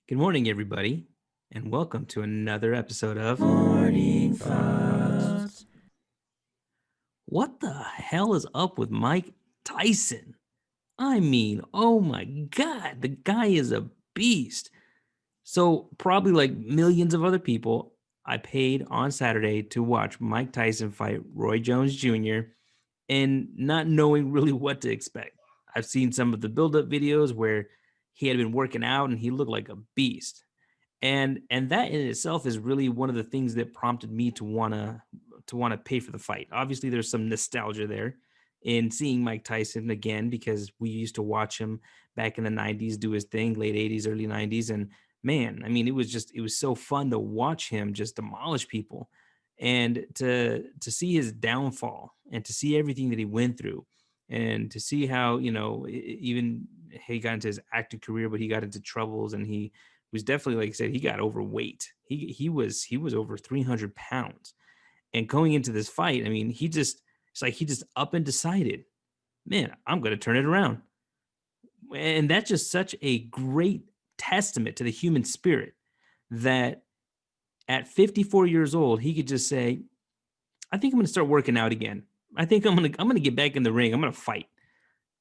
Good morning, everybody, and welcome to another episode of Morning thoughts. What the hell is up with Mike Tyson? I mean, oh my God, the guy is a beast. So, probably like millions of other people, I paid on Saturday to watch Mike Tyson fight Roy Jones Jr. and not knowing really what to expect. I've seen some of the build-up videos where he had been working out and he looked like a beast. And that in itself is really one of the things that prompted me to want to pay for the fight. Obviously, there's some nostalgia there in seeing Mike Tyson again because we used to watch him back in the 90s do his thing, late 80s, early 90s. And man, I mean, it was so fun to watch him just demolish people and to see his downfall and to see everything that he went through and to see how, even he got into his acting career, but he got into troubles and he was definitely, like I said, he got overweight. He was over 300 pounds. And going into this fight, I mean, it's like he just up and decided, man, I'm going to turn it around. And that's just such a great testament to the human spirit that at 54 years old, he could just say, I think I'm going to start working out again. I think I'm going to get back in the ring. I'm going to fight.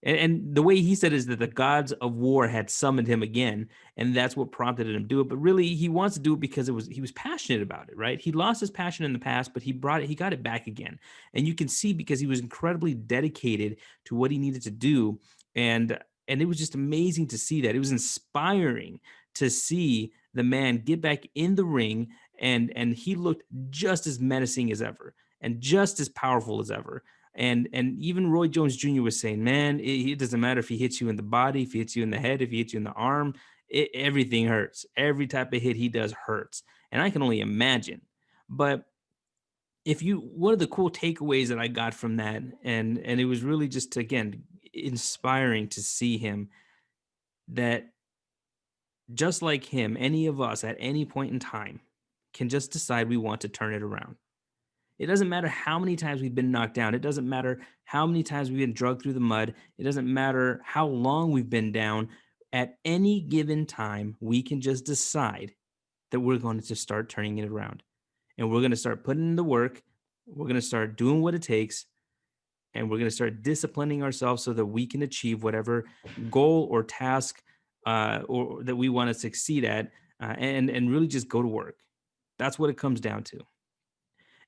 And the way he said is that the gods of war had summoned him again, and that's what prompted him to do it. But really, he wants to do it because he was passionate about it, right? He lost his passion in the past, but he got it back again. And you can see because he was incredibly dedicated to what he needed to do, and and it was just amazing to see that. It was inspiring to see the man get back in the ring, and he looked just as menacing as ever and just as powerful as ever. And even Roy Jones Jr. was saying, man, it doesn't matter if he hits you in the body, if he hits you in the head, if he hits you in the arm, everything hurts. Every type of hit he does hurts. And I can only imagine. But if you one of the cool takeaways that I got from that, and it was really just again inspiring to see him that just like him, any of us at any point in time can just decide we want to turn it around. It doesn't matter how many times we've been knocked down. It doesn't matter how many times we've been drugged through the mud. It doesn't matter how long we've been down. At any given time, we can just decide that we're going to start turning it around. And we're going to start putting in the work. We're going to start doing what it takes. And we're going to start disciplining ourselves so that we can achieve whatever goal or task or that we want to succeed at, and really just go to work. That's what it comes down to.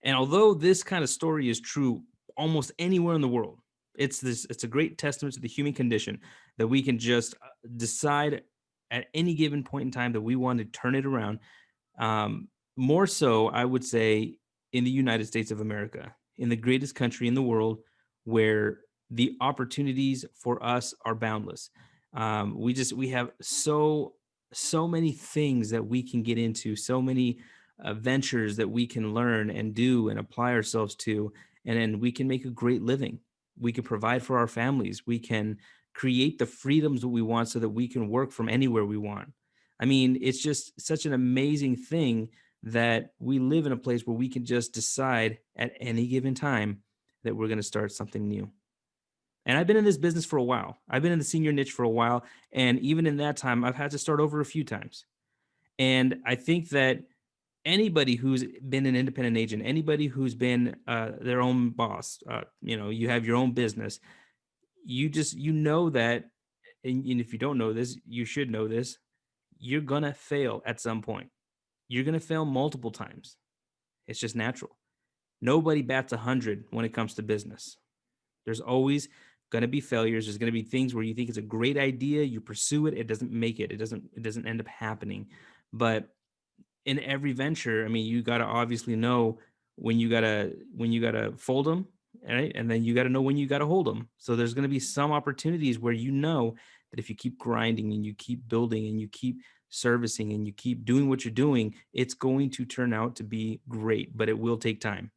And although this kind of story is true almost anywhere in the world, it's a great testament to the human condition that we can just decide at any given point in time that we want to turn it around. More so, I would say, in the United States of America, in the greatest country in the world, where the opportunities for us are boundless. We have so many things that we can get into, so many ventures that we can learn and do and apply ourselves to, and then we can make a great living. We can provide for our families. We can create the freedoms that we want so that we can work from anywhere we want. I mean, it's just such an amazing thing that we live in a place where we can just decide at any given time that we're going to start something new. And I've been in this business for a while. I've been in the senior niche for a while. And even in that time, I've had to start over a few times. And I think that anybody who's been an independent agent, anybody who's been their own boss, you have your own business, you know that, and if you don't know this, you should know this. You're gonna fail at some point. You're gonna fail multiple times. It's just natural. Nobody bats 100 when it comes to business. There's always going to be failures. There's going to be things where you think it's a great idea, you pursue it, it doesn't make it. It doesn't end up happening. But in every venture, I mean, you got to obviously know when you got to fold them, right? And then you got to know when you got to hold them. So there's going to be some opportunities where you know that if you keep grinding and you keep building and you keep servicing and you keep doing what you're doing, it's going to turn out to be great, but it will take time.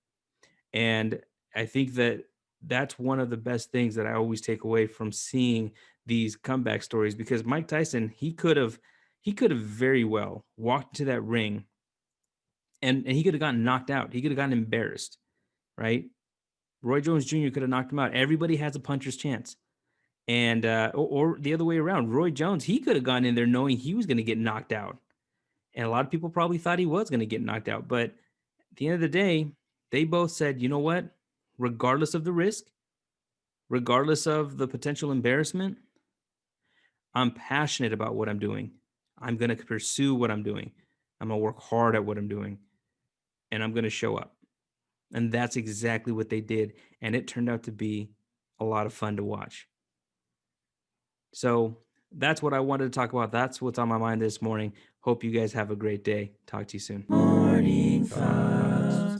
And I think that that's one of the best things that I always take away from seeing these comeback stories because Mike Tyson, he could have very well walked to that ring and he could have gotten knocked out. He could have gotten embarrassed, right? Roy Jones Jr. could have knocked him out. Everybody has a puncher's chance. And or the other way around, Roy Jones, he could have gone in there knowing he was going to get knocked out. And a lot of people probably thought he was going to get knocked out. But at the end of the day, they both said, you know what? Regardless of the risk, regardless of the potential embarrassment, I'm passionate about what I'm doing. I'm going to pursue what I'm doing. I'm going to work hard at what I'm doing and I'm going to show up. And that's exactly what they did. And it turned out to be a lot of fun to watch. So that's what I wanted to talk about. That's what's on my mind this morning. Hope you guys have a great day. Talk to you soon. Morning Thoughts.